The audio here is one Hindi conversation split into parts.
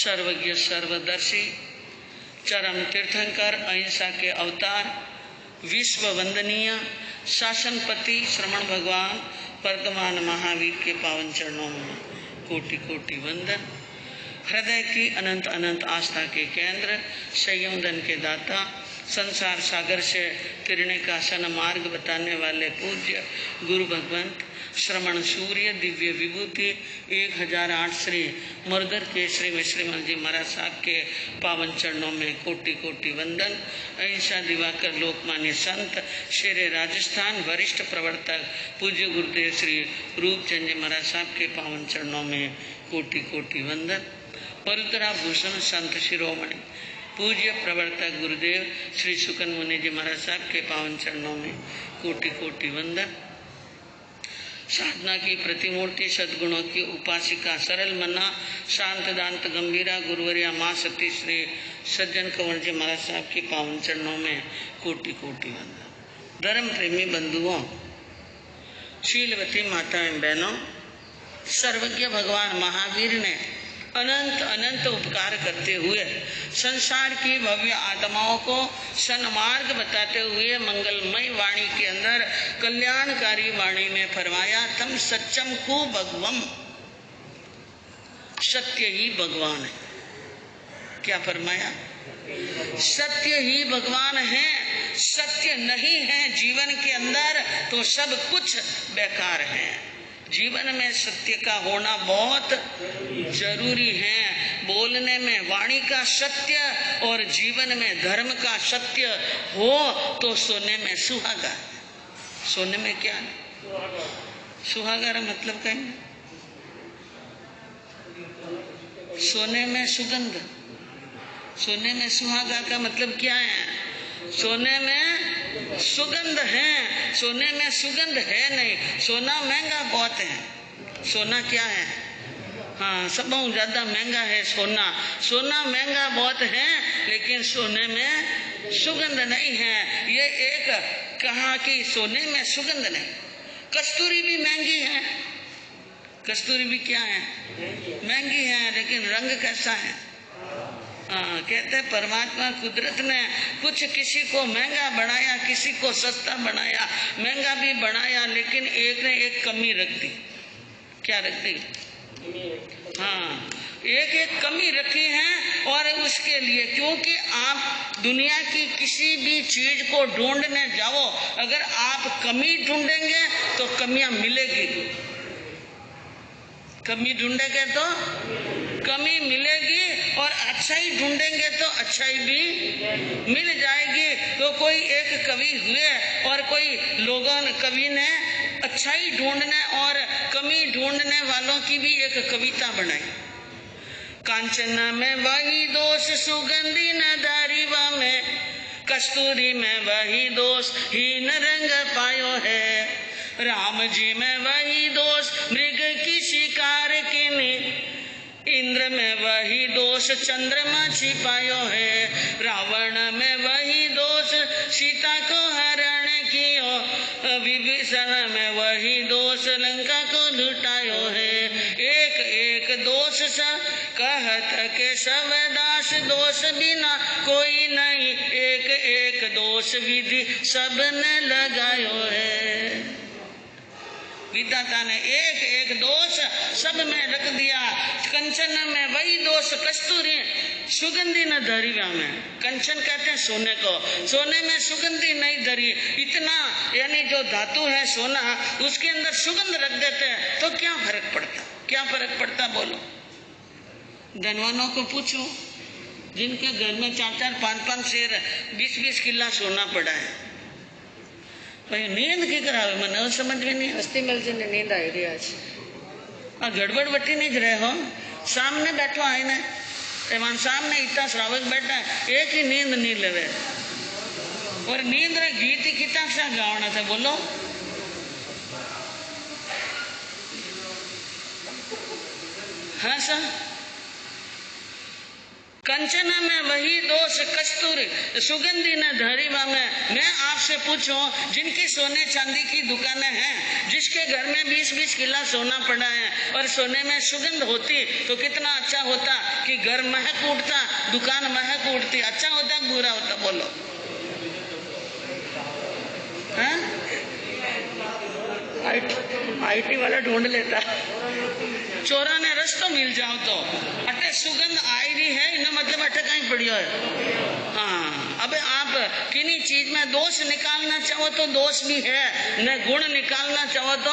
सर्वज्ञ सर्वदर्शी चरम तीर्थंकर अहिंसा के अवतार विश्व वंदनीय शासनपति श्रमण भगवान वर्तमान महावीर के पावन चरणों में कोटि कोटि वंदन। हृदय की अनंत अनंत आस्था के केंद्र, संयम धन के दाता, संसार सागर से तिरने का सन मार्ग बताने वाले पूज्य गुरु भगवंत श्रमण सूर्य दिव्य विभूति 1008 श्री मुरदर के श्री श्रीमल जी महाराज साहब के पावन चरणों में कोटि कोटि वंदन। अहिंसा दिवाकर लोकमान्य संत शेरे राजस्थान वरिष्ठ प्रवर्तक पूज्य गुरुदेव श्री रूपचंद जी महाराज साहब के पावन चरणों में कोटि कोटि वंदन। पवित्रा भूषण संत शिरोमणि पूज्य प्रवर्तक गुरुदेव श्री सुकन मुनि जी महाराज साहब के पावन चरणों में कोटि कोटि वंदन। साधना की प्रतिमूर्ति सद्गुणों की उपासिका सरल मना शांत दांत गंभीरा गुरुवरिया माँ सती श्री सज्जन कंवर जी महाराज साहब के पावन चरणों में कोटि कोटि वंदन। धर्म प्रेमी बंधुओं, शीलवती माताएं बहनों, सर्वज्ञ भगवान महावीर ने अनंत अनंत उपकार करते हुए संसार की भव्य आत्माओं को सन्मार्ग बताते हुए मंगलमय वाणी के अंदर कल्याणकारी वाणी में फरमाया, तम सच्चम को भगवम, सत्य ही भगवान है। क्या फरमाया? सत्य ही भगवान है। सत्य नहीं है जीवन के अंदर तो सब कुछ बेकार है। जीवन में सत्य का होना बहुत जरूरी है। बोलने में वाणी का सत्य और जीवन में धर्म का सत्य हो तो सोने में सुहागा। सोने में क्या सुहागा मतलब कहेंगे सोने में सुगंध। सोने में सुहागा का मतलब क्या है? सोने में सुगंध है, सोने में सुगंध है नहीं। सोना महंगा बहुत है। सोना क्या है? हाँ, सब ज्यादा महंगा है सोना। सोना महंगा बहुत है, लेकिन सोने में सुगंध नहीं है। ये एक कहा कि सोने में सुगंध नहीं। कस्तूरी भी महंगी है। कस्तूरी भी क्या है? महंगी है, लेकिन रंग कैसा है? कहते हैं परमात्मा कुदरत ने कुछ किसी को महंगा बनाया, किसी को सस्ता बनाया, महंगा भी बनाया, लेकिन एक ने एक कमी रख दी। क्या रख दी? हाँ, एक एक कमी रखी है। और उसके लिए, क्योंकि आप दुनिया की किसी भी चीज को ढूंढने जाओ, अगर आप कमी ढूंढेंगे तो कमियां मिलेगी। कमी ढूंढेंगे तो कमी मिलेगी, और अच्छाई ढूंढेंगे तो अच्छाई भी मिल जाएगी। तो कोई एक कवि हुए और कोई लोगों कवि ने अच्छाई ढूंढने और कमी ढूंढने वालों की भी एक कविता बनाई। कांचन में वही दोष सुगंधी न दारिवा में, कस्तूरी में वही दोष हीन रंग पायो है। राम जी में वही दोष मृग की शिकार किनी, इंद्र में वही दोष चंद्रमा छिपायो है। रावण में वही दोष सीता को हरण कियो, विभीषण में वही दोष लंका को लुटायो है। एक एक दोष सा कहत के सब दास, दोष बिना कोई नहीं, एक एक दोष विधि सब ने लगायो है। विधाता ने एक एक दोष सब में रख दिया। कंचन में वही दोष कस्तूरी सुगंधी न धरिया में। कंचन कहते हैं सोने को, सोने में सुगंधी नहीं धरी। इतना यानी जो धातु है सोना, उसके अंदर सुगंध रख देते हैं तो क्या फर्क पड़ता? क्या फर्क पड़ता बोलो? धनवानों को पूछो, जिनके घर में 4-4, 5-5 शेर 20-20 किला सोना पड़ा है, भाई नींद की करावे? मैंने समझ में नहीं। अस्थि मिल जी ने नींद आई रही आज। गड़बड़ बटी नहीं रहे हो। सामने बैठो आए ने, एवं सामने इतना श्रावक बैठा है, एक ही नींद नहीं लेवे। और नींद रे गीत ही कितना सा गावना था बोलो? हाँ सर, कंचन में वही दोष कस्तूरी सुगंधी न धरिवा में। मैं आपसे पूछूं, जिनकी सोने चांदी की दुकानें हैं, जिसके घर में 20-20 किला सोना पड़ा है और सोने में सुगंध होती तो कितना अच्छा होता कि घर महक उठता, दुकान महक उठती। अच्छा होता कि बुरा होता बोलो? आईटी वाला ढूंढ लेता। चोरा ने रस्तो मिल जाओ तो अटे सुगंध आई रही है, इन्हें मतलब अटे कहीं पड़ियो है। हाँ, अब आप किन्हीं चीज में दोष निकालना चाहो तो दोष भी है, न गुण निकालना चाहो तो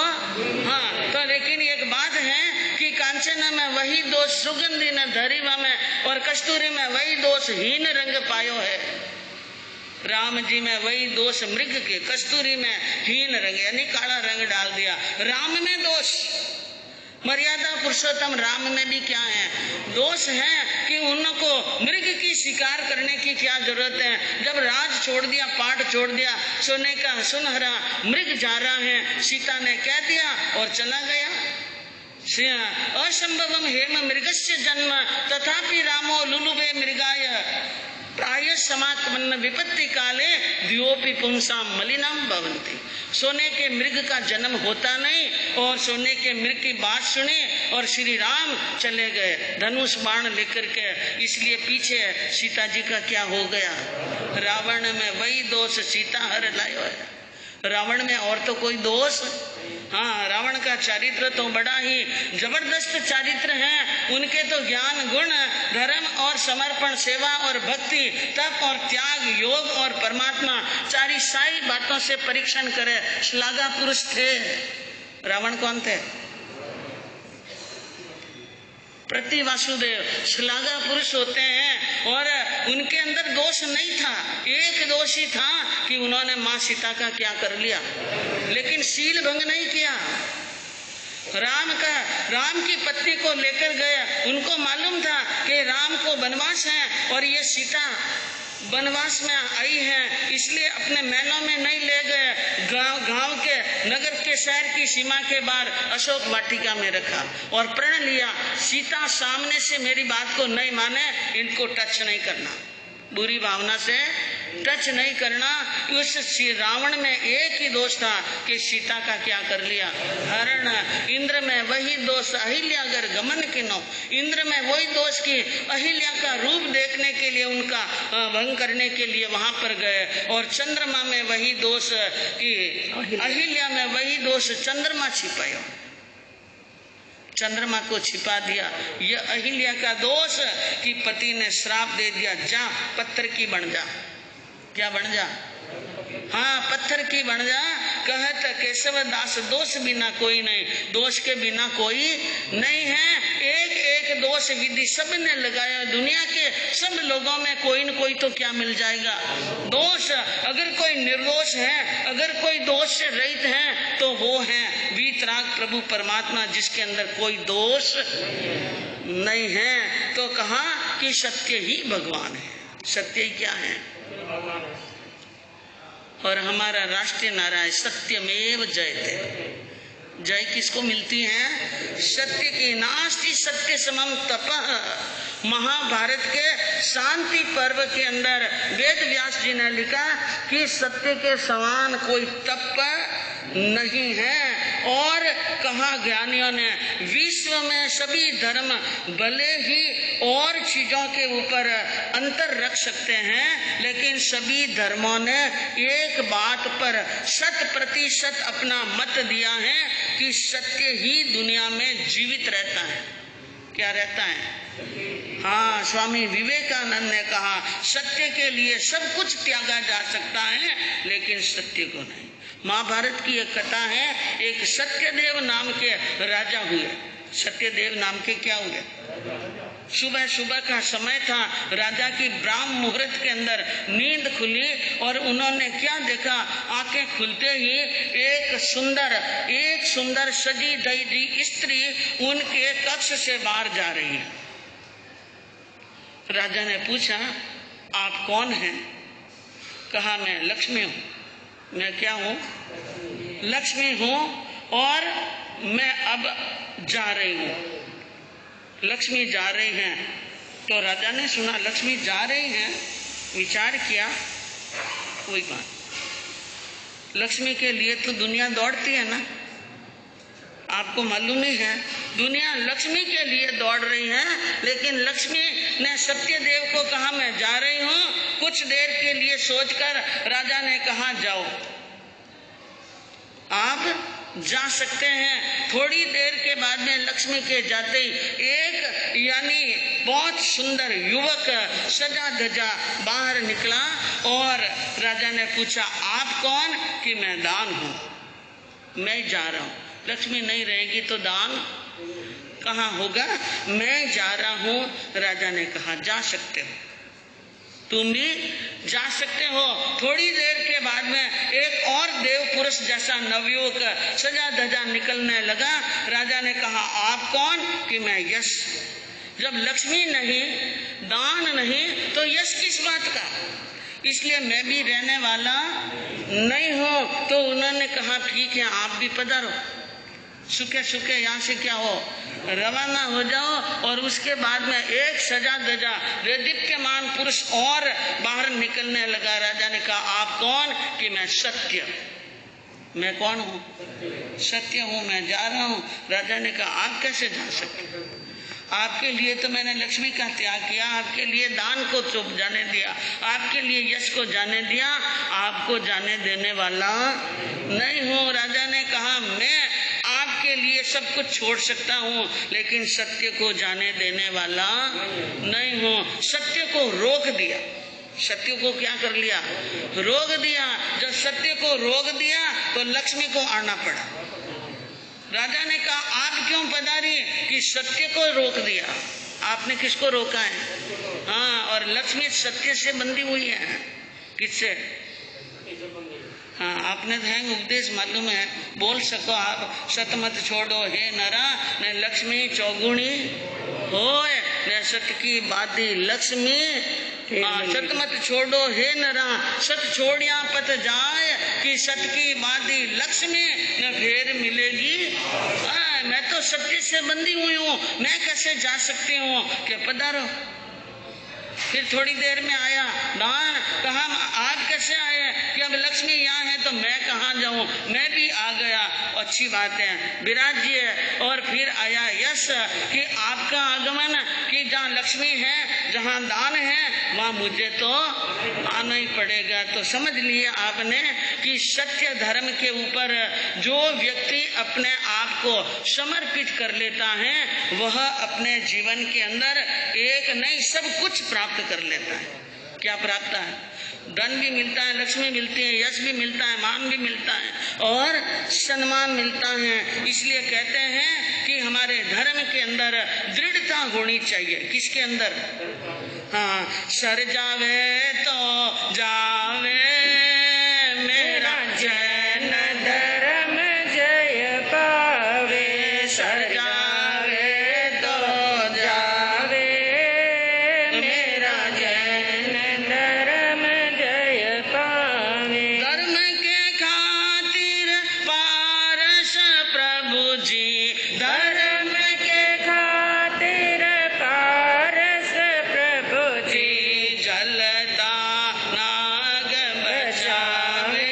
हाँ। तो लेकिन एक बात है कि कांचन में वही दोष सुगंधी न धरिवा में, और कस्तूरी में वही दोष हीन रंग पायो है। राम जी में वही दोष मृग के, कस्तूरी में हीन रंग यानी काला रंग डाल दिया। राम में दोष, मर्यादा पुरुषोत्तम राम में भी क्या है? दोष है कि उनको मृग की शिकार करने की क्या जरूरत है? जब राज छोड़ दिया, पाट छोड़ दिया, सोने का सुनहरा मृग जा रहा है, सीता ने कह दिया और चला गया। असंभवम हेम मृगस्य जन्म तथापि रामो लुलुबे मृगाय, प्राय समात्मन्न विपत्ति काले द्योपि पुंसाम मलिनम भवन्ति। सोने के मृग का जन्म होता नहीं, और सोने के मृग की बात सुनी और श्री राम चले गए धनुष बाण लेकर के। इसलिए पीछे सीता जी का क्या हो गया? रावण में वही दोष सीता हर लायो है। रावण में और तो कोई दोष? हाँ, रावण का चरित्र तो बड़ा ही जबरदस्त चरित्र है। उनके तो ज्ञान, गुण, धर्म और समर्पण, सेवा और भक्ति, तप और त्याग, योग और परमात्मा, सारी बातों से परीक्षण करे श्लाघा पुरुष थे। रावण कौन थे? प्रति वासुदेव श्लाघा पुरुष होते हैं, और उनके अंदर दोष नहीं था। एक दोष ही था कि उन्होंने माँ सीता का क्या कर लिया, लेकिन शील भंग नहीं किया। राम की पत्नी को लेकर गया। उनको मालूम था कि राम को वनवास है और ये सीता वनवास में आई है, इसलिए अपने महलों में नहीं ले गए। गांव के नगर के शहर की सीमा के बाहर अशोक वाटिका में रखा और प्रण लिया, सीता सामने से मेरी बात को नहीं माने, इनको टच नहीं करना, बुरी भावना से टच नहीं करना। उस रावण में एक ही दोष था कि सीता का क्या कर लिया, हरण। इंद्र में वही दोष, अहिल्या अगर गमन किनो, इंद्र में वही दोष कि अहिल्या का रूप देखने के लिए, उनका भंग करने के लिए वहां पर गए। और चंद्रमा में वही दोष कि अहिल्या में वही दोष, चंद्रमा छिपायो, चंद्रमा को छिपा दिया। यह अहिल्या का दोष कि पति ने श्राप दे दिया, जा पत्थर की बन जा। क्या बन जा? हाँ, पत्थर की बन जा। कहत केशव दास दोष बिना कोई नहीं, दोष के बिना कोई नहीं है। एक एक दोष विधि सब ने लगाया, दुनिया के सब लोगों में कोई न कोई तो क्या मिल जाएगा, दोष। अगर कोई निर्दोष है, अगर कोई दोष से रहित है तो वो है वीतराग प्रभु परमात्मा, जिसके अंदर कोई दोष नहीं है। तो कहा कि सत्य ही भगवान है, सत्य ही क्या है। और हमारा राष्ट्रीय नारा है सत्यमेव जयते। जय किसको मिलती है? सत्य की। नास्ति सत्य समम तपः। महाभारत के शांति पर्व के अंदर वेद व्यास जी ने लिखा कि सत्य के समान कोई तप नहीं है। और कहा ज्ञानियों ने, विश्व में सभी धर्म भले ही और चीजों के ऊपर अंतर रख सकते हैं, लेकिन सभी धर्मों ने एक बात पर 100% अपना मत दिया है कि सत्य ही दुनिया में जीवित रहता है। क्या रहता है? हाँ, स्वामी विवेकानंद ने कहा सत्य के लिए सब कुछ त्यागा जा सकता है, लेकिन सत्य को नहीं। महाभारत की एक कथा है, एक सत्यदेव नाम के राजा हुए। सत्यदेव नाम के क्या हुए? सुबह सुबह का समय था, राजा की ब्राह्म मुहूर्त के अंदर नींद खुली और उन्होंने क्या देखा, आंखें खुलते ही एक सुंदर सजी धजी स्त्री उनके कक्ष से बाहर जा रही है। राजा ने पूछा, आप कौन हैं? कहा, मैं लक्ष्मी हूँ। मैं क्या हूँ? लक्ष्मी हूँ और मैं अब जा रही हूँ। लक्ष्मी जा रही हैं। तो राजा ने सुना लक्ष्मी जा रही हैं, विचार किया, कोई बात, लक्ष्मी के लिए तो दुनिया दौड़ती है ना, आपको मालूम ही है, दुनिया लक्ष्मी के लिए दौड़ रही है। लेकिन लक्ष्मी ने सत्यदेव को कहा मैं जा रही हूँ। कुछ देर के लिए सोचकर राजा ने कहा जाओ, आप जा सकते हैं। थोड़ी देर के बाद में लक्ष्मी के जाते ही एक यानी बहुत सुंदर युवक सजा धजा बाहर निकला और राजा ने पूछा, आप कौन? कि मैं दान हूँ, मैं जा रहा हूँ। लक्ष्मी नहीं रहेगी तो दान कहाँ होगा? मैं जा रहा हूँ। राजा ने कहा जा सकते हो, तुम भी जा सकते हो। थोड़ी देर के बाद में एक और देव पुरुष जैसा नवयुवक सजा धजा निकलने लगा। राजा ने कहा आप कौन? कि मैं यश। जब लक्ष्मी नहीं, दान नहीं, तो यश किस बात का? इसलिए मैं भी रहने वाला नहीं हूँ। तो उन्होंने कहा ठीक है, आप भी पधारो, सुखे सुखे यहाँ से क्या हो, रवाना हो जाओ। और उसके बाद में एक सजा धजा दीप्यमान पुरुष और बाहर निकलने लगा। राजा ने कहा आप कौन? कि मैं सत्य। मैं कौन हूँ? सत्य हूँ, मैं जा रहा हूँ। राजा ने कहा आप कैसे जा सकते? आपके लिए तो मैंने लक्ष्मी का त्याग किया, आपके लिए दान को चुप जाने दिया, आपके लिए यश को जाने दिया, आपको जाने देने वाला नहीं हूँ। राजा ने कहा मैं आपके लिए सब कुछ छोड़ सकता हूँ, लेकिन सत्य को जाने देने वाला नहीं हूँ। सत्य को रोक दिया। सत्य को क्या कर लिया? रोक दिया। जब सत्य को रोक दिया तो लक्ष्मी को आना पड़ा। राजा ने कहा आप क्यों पधारी? कि सत्य को रोक दिया। आपने किसको रोका है? हाँ, और लक्ष्मी सत्य से बंधी हुई है। किससे? हाँ, आपने तो हैं उपदेश मालूम है, बोल सको आप। सत मत छोड़ो हे नरा, न लक्ष्मी चौगुणी होए, न सत की बाधी लक्ष्मी। सत मत छोड़ो हे नरा, सत छोड़िया पत जाए, कि सत की बाधी लक्ष्मी न फिर मिलेगी। मैं तो सत्य से बंधी हुई हूँ, मैं कैसे जा सकती हूँ कि पधारो। फिर थोड़ी देर में आया दान, कहा आप कैसे आए कि अब लक्ष्मी यहाँ है तो मैं कहाँ जाऊँ, मैं भी आ गया। अच्छी बात है, विराज्य। और फिर आया यश कि आपका आगमन, कि जहाँ लक्ष्मी है, जहाँ दान है, वहाँ मुझे तो आना ही पड़ेगा। तो समझ लिए आपने कि सत्य धर्म के ऊपर जो व्यक्ति अपने आप को समर्पित कर लेता है, वह अपने जीवन के अंदर एक नहीं सब कुछ प्राप्त कर लेता है। क्या प्राप्त है? धन भी मिलता है, लक्ष्मी मिलती है, यश भी मिलता है, मान भी मिलता है और सम्मान मिलता है। इसलिए कहते हैं कि हमारे धर्म के अंदर दृढ़ता होनी चाहिए। किसके अंदर? हाँ, सर जावे तो जावे मेरा जैन धर्म जय पावे, सर जावे तो जावे मेरा जैन धर्म जय पावे। धर्म के खातिर पारस प्रभु जी, धर्म के खातिर पारस प्रभु जी, जलता नाग बचावे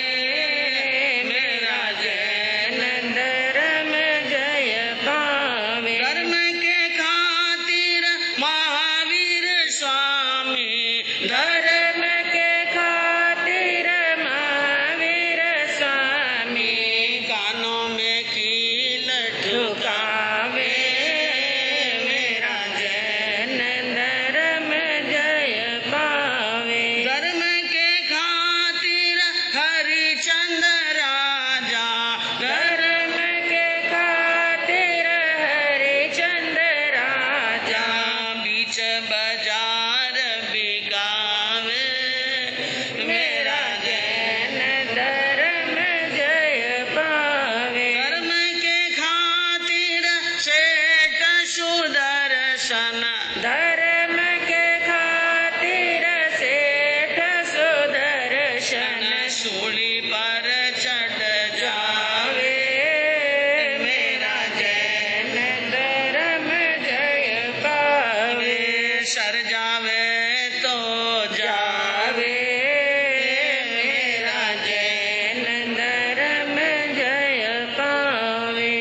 मेरा जैन धर्म जय पावे। धर्म के खातिर महावीर स्वामी, धर्म के खातिर महावीर स्वामी, कानों में कील ठुकावे मेरा जैन धर्म जय पावे। धर्म के खातिर हरिचंद्र राजा, धर्म के खातिर हरिचंद्र राजा, बीच बाजार बिकावे मेरा जैन धर्म जय पावे। धर्म के खातिर सेठ सुदर्शन, धर्म के खातिर सेठ सुदर्शन, सूली पर चढ़ जावे मेरा जैन धर्म जय पावे, सर जावे तो जावे मेरा जैन धर्म जय पावे।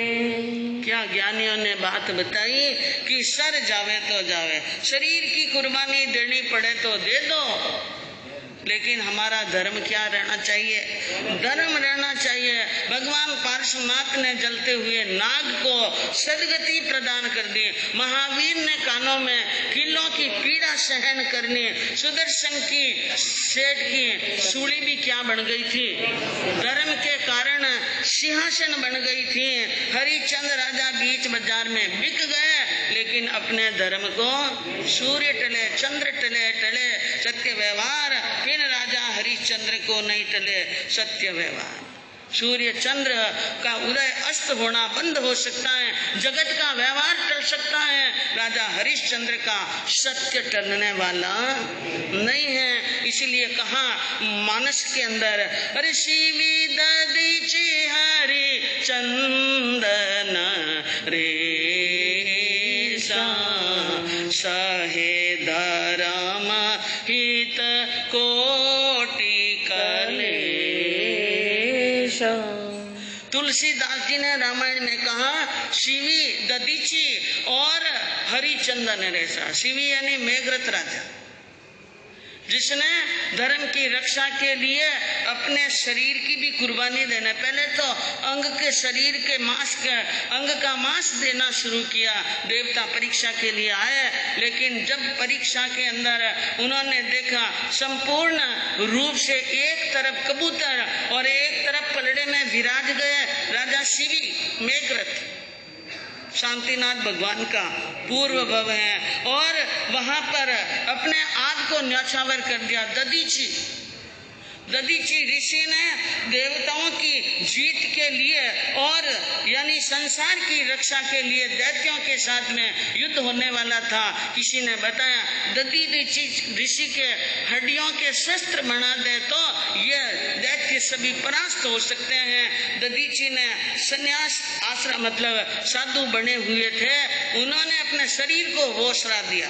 क्या ज्ञानियों ने बात बताई कि सर जावे तो जावे, शरीर की कुर्बानी देनी पड़े तो दे दो, लेकिन हमारा धर्म क्या रहना चाहिए? धर्म रहना चाहिए। भगवान पार्श्वनाथ ने जलते हुए नाग को सदगति प्रदान कर दी, महावीर ने कानों में कीलों की पीड़ा सहन करनी, सुदर्शन की सेठ की सूली भी क्या बन गई थी? धर्म के कारण सिंहासन बन गई थी। हरिचंद्र राजा बीच बाजार में बिक गए, लेकिन अपने धर्म को सूर्य टले चंद्र टले टले सत्य व्यवहार, फिर राजा हरिश्चंद्र को नहीं टले सत्य व्यवहार। सूर्य चंद्र का उदय अस्त होना बंद हो सकता है, जगत का व्यवहार टल सकता है, राजा हरिश्चंद्र का सत्य टलने वाला नहीं है। इसीलिए कहा मानस के अंदर, अरे शिवी ददीची हरि चंदन रे सहे धर्म हित कोटि कलेश। तुलसीदास जी ने रामायण में कहा शिवी ददीची और हरिचंदन रेसा। शिवी यानी मेघरथ राजा, जिसने धर्म की रक्षा के लिए अपने शरीर की भी कुर्बानी देना, पहले तो अंग के शरीर के मांस के अंग का मांस देना शुरू किया। देवता परीक्षा के लिए आए, लेकिन जब परीक्षा के अंदर उन्होंने देखा संपूर्ण रूप से एक तरफ कबूतर और एक तरफ पलड़े में विराज गए राजा शिवी मेघरथ, शांतिनाथ भगवान का पूर्व भव है, और वहां पर अपने आप को न्यौछावर कर दिया। ददीची दधीची ऋषि ने देवताओं की जीत के लिए और यानी संसार की रक्षा के लिए दैत्यों के साथ में युद्ध होने वाला था। किसी ने बताया दधीची ऋषि के हड्डियों के शस्त्र बना दे तो ये दैत्य सभी परास्त हो सकते हैं। दधीची ने संन्यास आश्रम मतलब साधु बने हुए थे, उन्होंने अपने शरीर को वो श्राप दिया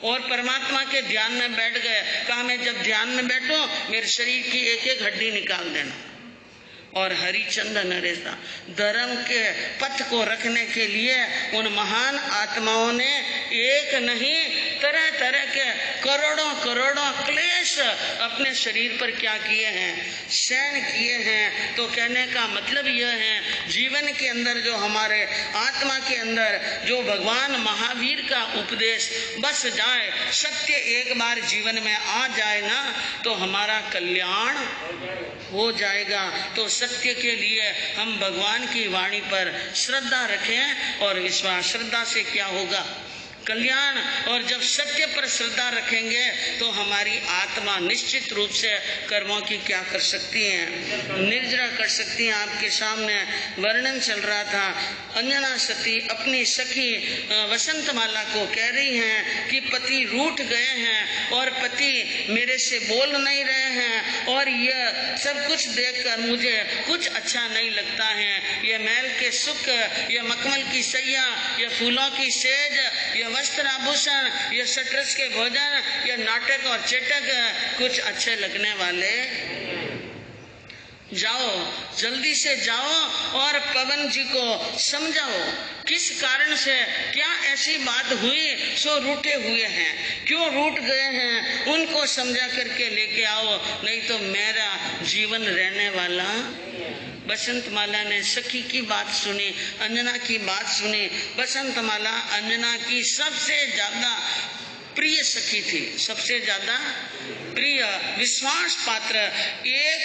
और परमात्मा के ध्यान में बैठ गए। कहा मैं जब ध्यान में बैठूं मेरे शरीर की एक एक हड्डी निकाल देना। और हरिचंद्र नरेश धर्म के पथ को रखने के लिए उन महान आत्माओं ने एक नहीं तरह तरह के करोड़ों करोड़ों क्लेश अपने शरीर पर क्या किए हैं, सहन किए हैं। तो कहने का मतलब यह है जीवन के अंदर जो हमारे आत्मा के अंदर जो भगवान महावीर का उपदेश बस जाए, सत्य एक बार जीवन में आ जाए ना तो हमारा कल्याण हो जाएगा। तो सत्य के लिए हम भगवान की वाणी पर श्रद्धा रखें और विश्वास। श्रद्धा से क्या होगा? कल्याण। और जब सत्य पर श्रद्धा रखेंगे तो हमारी आत्मा निश्चित रूप से कर्मों की क्या कर सकती है, निर्जरा कर सकती है। आपके सामने वर्णन चल रहा था, अंजना सती अपनी सखी वसंतमाला को कह रही हैं कि पति रूठ गए हैं और पति मेरे से बोल नहीं रहे हैं और यह सब कुछ देखकर मुझे कुछ अच्छा नहीं लगता है। यह महल के सुख, यह मखमल की सैया, यह फूलों की सेज, यह वस्त्र आभूषण, यह सटरस के भोजन, यह नाटक और चेटक कुछ अच्छे लगने वाले। जाओ, जल्दी से जाओ और पवन जी को समझाओ किस कारण से, क्या ऐसी बात हुई सो रूठे हुए हैं, क्यों रूठ गए हैं, उनको समझा करके लेके आओ, नहीं तो मेरा जीवन रहने वाला। बसंतमाला ने सखी की बात सुनी, अंजना की बात सुनी। बसंतमाला अंजना की सबसे ज्यादा प्रिय सखी थी, सबसे ज्यादा प्रिय, विश्वास पात्र, एक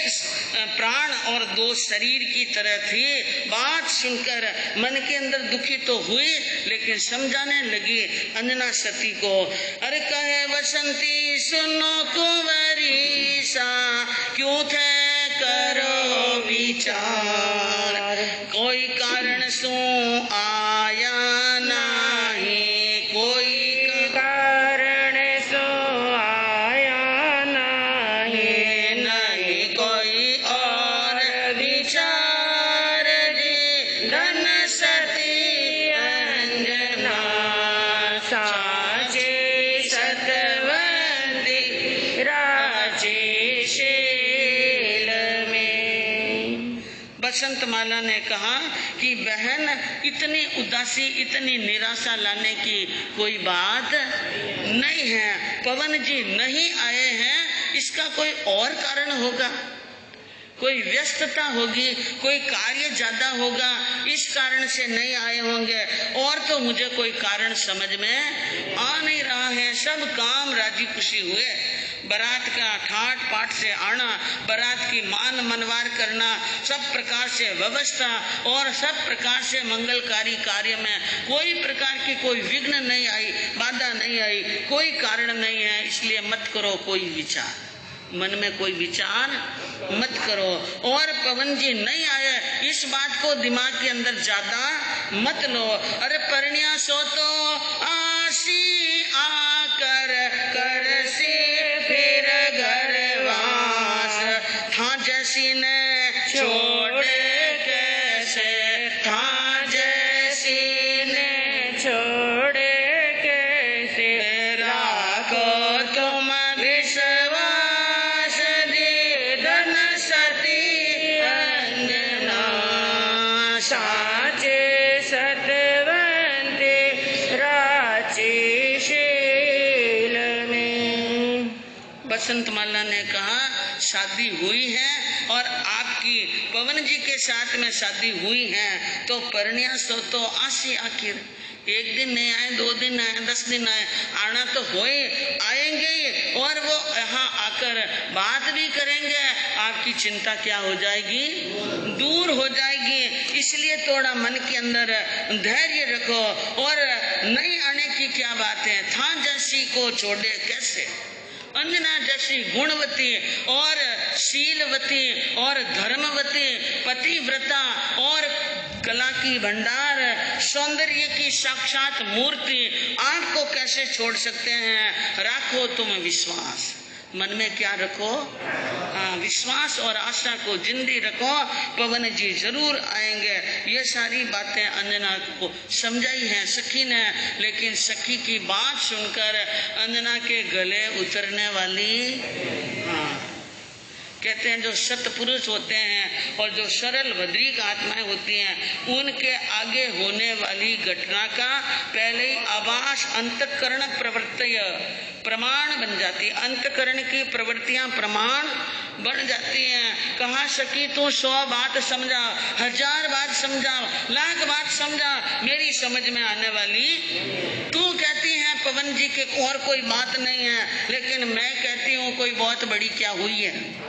प्राण और दो शरीर की तरह थी। बात सुनकर मन के अंदर दुखी तो हुई लेकिन समझाने लगी अंजना सती को। अरे कहे बसंती सुनो कुंवरी सा, क्यों थे करो विचार, कोई कारण सु आया नहीं, कोई कारण सो आया नहीं, नहीं कोई और विचार जी। धन सती अंजना साजे सतवंती राजे बसंतमाला ने कहा कि बहन इतनी उदासी, इतनी निराशा लाने की कोई बात नहीं है। पवन जी नहीं आए हैं, इसका कोई और कारण होगा, कोई व्यस्तता होगी, कोई कार्य ज्यादा होगा, इस कारण से नहीं आए होंगे। और तो मुझे कोई कारण समझ में आ नहीं रहा है। सब काम राजी खुशी हुए, बारात का ठाट पाट से आना, बारात की मान मनवार करना, सब प्रकार से व्यवस्था और सब प्रकार से मंगलकारी कार्य में कोई प्रकार की कोई विघ्न नहीं आई, बाधा नहीं आई, कोई कारण नहीं है। इसलिए मत करो कोई विचार, मन में कोई विचार मत करो। और पवन जी नहीं आए इस बात को दिमाग के अंदर ज्यादा मत लो। अरे परनिया सो तो आसी आकर कर से फिर घरवास, था जैसी ने छोड़े कैसे, था जैसी ने छोड़े कैसे, राखो तुम विश्वास दे। धन सती अंजना साचे सतवंते राचे शील में। बसंतमाला ने कहा शादी हुई है और आपकी पवन जी के साथ में शादी हुई है तो परनिया सो तो आसी, आखिर एक दिन नहीं आए, 2 दिन आए, 10 दिन आए, आना तो होए, आएंगे और वो यहाँ आकर बात भी करेंगे। आपकी चिंता क्या हो जाएगी, दूर हो जाएगी। इसलिए थोड़ा मन के अंदर धैर्य रखो। और नहीं आने की क्या बात है, था जैसी को छोड़े कैसे, अंजना जैसी गुणवती और शीलवती और धर्मवती पतिव्रता और कला की भंडार सौंदर्य की साक्षात मूर्ति आपको कैसे छोड़ सकते हैं? रखो तुम विश्वास, मन में क्या रखो? हाँ, विश्वास और आशा को जिंदी रखो, पवन जी जरूर आएंगे। ये सारी बातें अंजना को समझाई हैं सखी ने, लेकिन सखी की बात सुनकर अंजना के गले उतरने वाली। हाँ, कहते हैं जो सतपुरुष होते हैं और जो सरल भद्रिक आत्माएं होती हैं, उनके आगे होने वाली घटना का पहले ही आभास अंतःकरण प्रवृत्ति प्रमाण बन जाती है। अंतःकरण की प्रवृत्तियां प्रमाण बन जाती हैं। कहा सकी तू 100 बात समझा, 1000 बात समझा, लाख बात समझा, मेरी समझ में आने वाली तू कहती है पवन जी के और कोई बात नहीं है, लेकिन मैं कहती हूँ कोई बहुत बड़ी क्या हुई है।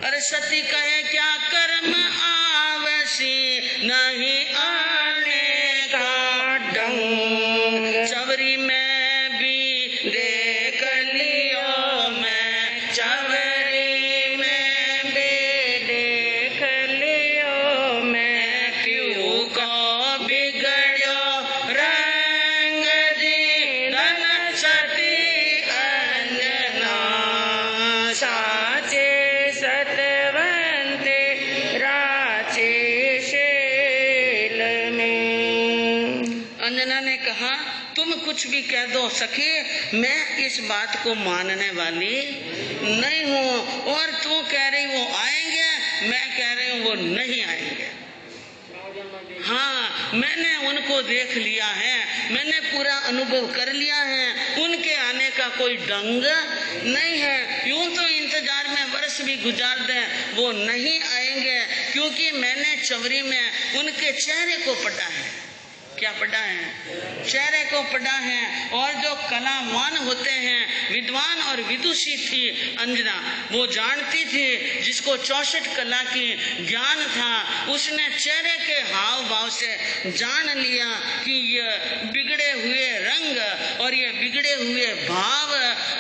अरे सती कहे क्या कर्म आवसी नहीं आने का ढंग, चवरी में भी देख लियो, मैं चवरी में भी देख लियो, मैं क्यों को बिगड़ो रंग जी धन सती अंजना, साचे सतवंते राचे शेल में। अंजना ने कहा तुम कुछ भी कह दो सखी, मैं इस बात को मानने वाली नहीं हूँ। और तू कह रही वो आएंगे, मैं कह रही हूँ वो नहीं आएंगे। हाँ, मैंने उनको देख लिया है, मैंने पूरा अनुभव कर लिया है, उनके आने का कोई ढंग नहीं है। यूं तो इंतजार में वर्ष भी गुजार दें, वो नहीं आएंगे, क्योंकि मैंने चवरी में उनके चेहरे को पढ़ा है। क्या पढ़ा है? चेहरे को पढ़ा है। और जो कलावान होते हैं, विद्वान और विदुषी थी अंजना, वो जानती थी, जिसको 64 कला की ज्ञान था, उसने चेहरे के हाव भाव से जान लिया कि ये बिगड़े हुए रंग और ये बिगड़े हुए भाव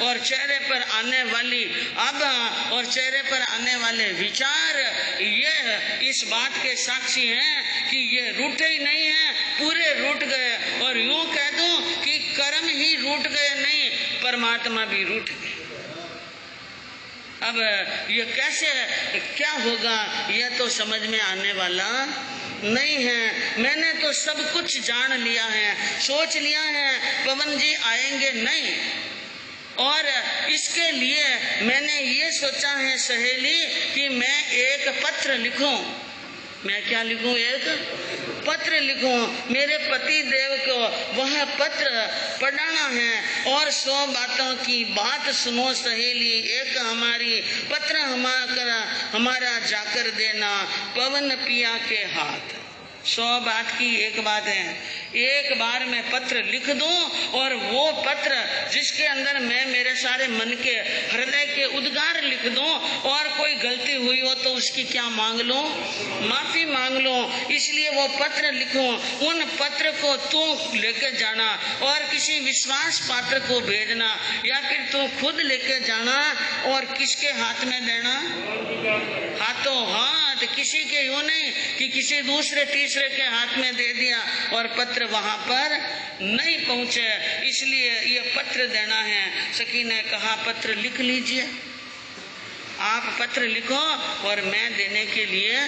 और चेहरे पर आने वाली आभा और चेहरे पर आने वाले विचार, ये इस बात के साक्षी हैं कि ये रूठे ही नहीं है, पूरे रूठ गए। और यूं कह दूं कि कर्म ही रूठ गए नहीं, परमात्मा भी रूठ गए। अब ये कैसे क्या होगा, यह तो समझ में आने वाला नहीं है। मैंने तो सब कुछ जान लिया है, सोच लिया है पवन जी आएंगे नहीं, और इसके लिए मैंने ये सोचा है सहेली कि मैं एक पत्र लिखूं। मैं क्या लिखूं? एक पत्र लिखूं। मेरे पति देव को वह पत्र पढ़ाना है और 100 बातों की बात सुनो सहेली, एक हमारी पत्र हमारा जाकर देना पवन पिया के हाथ। 100 बात की एक बात है। एक बार मैं पत्र लिख दूं और वो पत्र जिसके अंदर मैं मेरे सारे मन के हृदय के उद्गार लिख दूं, और कोई गलती हुई हो तो उसकी क्या मांग लो? माफी मांग लो। इसलिए वो पत्र लिखूं। उन पत्र को तू लेके जाना और किसी विश्वास पात्र को भेजना, या फिर तू खुद लेके जाना और किसके हाथ में देना? हाथों हाथ, किसी के यूं नहीं कि किसी दूसरे तीसरे के हाथ में दे दिया और पत्र वहां पर नहीं पहुंचे। इसलिए ये पत्र देना है। सखी ने कहा पत्र लिख लीजिए, आप पत्र लिखो और मैं देने के लिए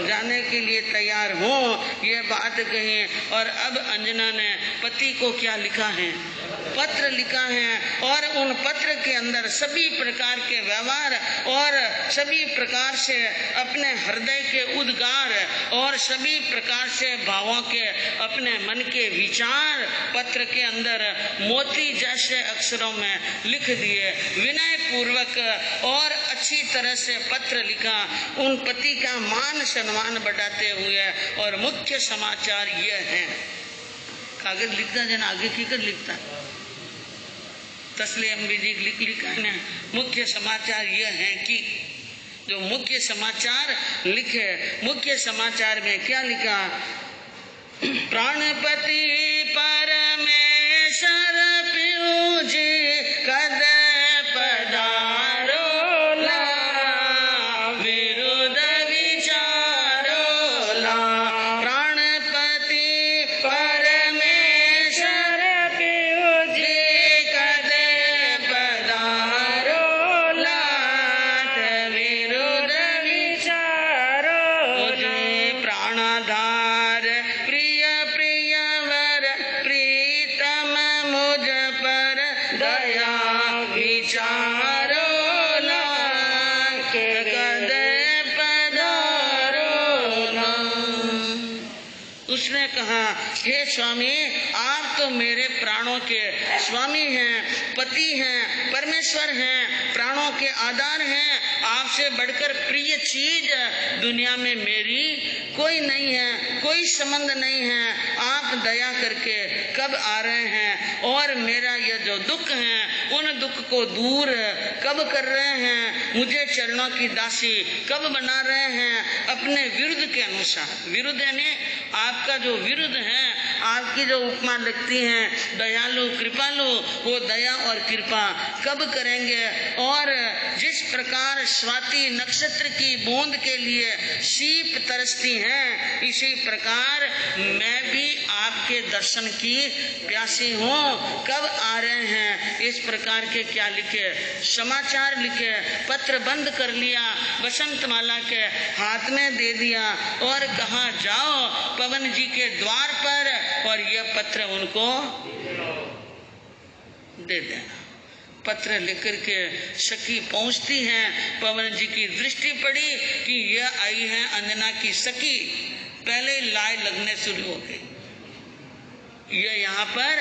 जाने के लिए तैयार हूँ, ये बात कही। और अब अंजना ने पति को क्या लिखा है? पत्र लिखा है। और उन पत्र के अंदर सभी प्रकार के व्यवहार और सभी प्रकार से अपने हृदय के उद्गार और सभी प्रकार से भावों के अपने मन के विचार पत्र के अंदर मोती जैसे अक्षरों में लिख दिए। विनय पूर्वक और अच्छी तरह से पत्र लिखा, उन पति का मान सम्मान बढ़ाते हुए। और मुख्य समाचार ये है, कागज लिखता जन आगे की कर लिखता तस्लीम बीजी लिखा है। मुख्य समाचार ये है कि जो मुख्य समाचार लिखे, मुख्य समाचार में क्या लिखा? प्राणपति परमेश्वर पियू जी कद पदा विचारो ना के कदे पधारो ना। उसने कहा, हे स्वामी, आप तो मेरे प्राणों के स्वामी हैं, पति हैं, परमेश्वर हैं, प्राणों के आधार हैं। आपसे बढ़कर प्रिय चीज दुनिया में मेरी कोई नहीं है, कोई संबंध नहीं है। आप दया करके कब आ रहे हैं और मेरा यह जो दुख है उन दुख को दूर कब कर रहे हैं, मुझे चरणों की दासी कब बना रहे हैं अपने विरुद्ध के अनुसार। विरुद्ध यानी आपका जो विरुद्ध है, आपकी जो उपमा लगती है दयालु कृपालु, वो दया और कृपा कब करेंगे। और जिस प्रकार स्वाति नक्षत्र की बूंद के लिए सीप तरसती हैं, इसी प्रकार मैं भी आपके दर्शन की प्यासी हूँ, कब आ रहे हैं। इस प्रकार के क्या लिखे, समाचार लिखे, पत्र बंद कर लिया, बसंत माला के हाथ में दे दिया और कहा जाओ पवन जी के द्वार पर और यह पत्र उनको दे देना। पत्र लेकर के सखी पहुंचती हैं, पवन जी की दृष्टि पड़ी कि यह आई है अंजना की सखी। पहले लाई लगने शुरू हो गई, ये यहाँ पर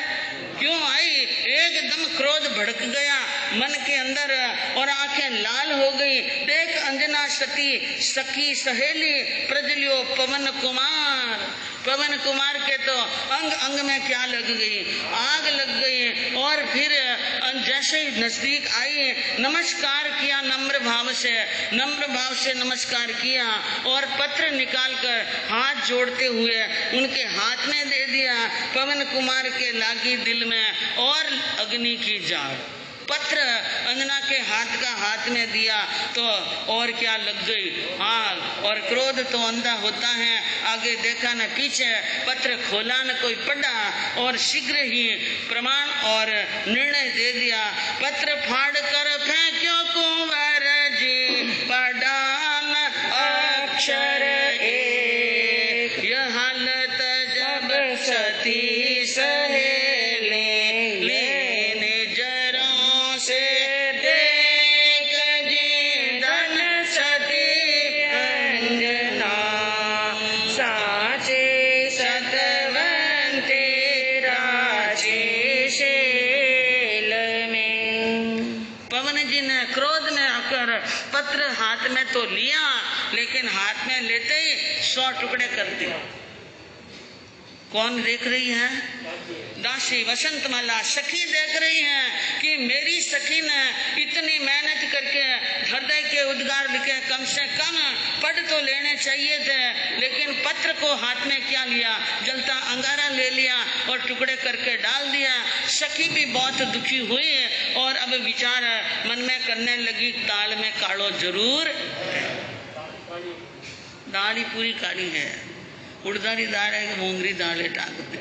क्यों आई। एकदम क्रोध भड़क गया मन के अंदर और आंखें लाल हो गई। देख अंजना सती सखी सहेली प्रजलियो पवन कुमार। पवन कुमार के तो अंग अंग में क्या लग गई, आग लग गई। और फिर जैसे ही नजदीक आई, नमस्कार किया नम्र भाव से नमस्कार किया और पत्र निकालकर हाथ जोड़ते हुए उनके हाथ में दे दिया। पवन कुमार के लागी दिल में और अग्नि की जाड़। पत्र अंजना के हाथ में दिया तो और क्या लग गई आग। और क्रोध तो अंधा होता है, आगे देखा न पीछे, पत्र खोला न कोई पढ़ा और शीघ्र ही प्रमाण और निर्णय दे दिया। पत्र फाड़ कर फेंक्यो कुंवर जी, पढ़ा न अक्षर एक। यह हालत जब सती सहेली लेने जरों से देख जी धन सती अंजना, साचे सतवंते राचे शेल में। पवन जी ने क्रोध में आकर पत्र हाथ में तो लिया, लेकिन हाथ में लेते ही 100 टुकड़े कर दिए। कौन देख रही है? दासी वसंत माला सखी देख रही है कि मेरी सखी ने इतनी मेहनत करके हृदय के उद्गार लिखे, कम से कम पढ़ तो लेने चाहिए थे, लेकिन पत्र को हाथ में क्या लिया, जलता अंगारा ले लिया और टुकड़े करके डाल दिया। सखी भी बहुत दुखी हुई और अब विचार मन में करने लगी, दाल में काढ़ो जरूर, दाल ही पूरी काली है, उड़दारी दाल है कि मोंगरी दाल है टांग दे।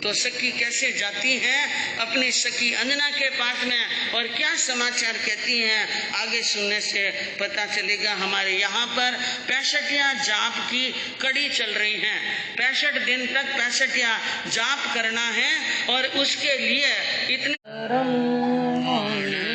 तो सखी कैसे जाती है अपनी सखी अंजना के पास में और क्या समाचार कहती हैं, आगे सुनने से पता चलेगा। हमारे यहाँ पर 65 जाप की कड़ी चल रही है। 65 दिन तक 65 जाप करना है और उसके लिए इतने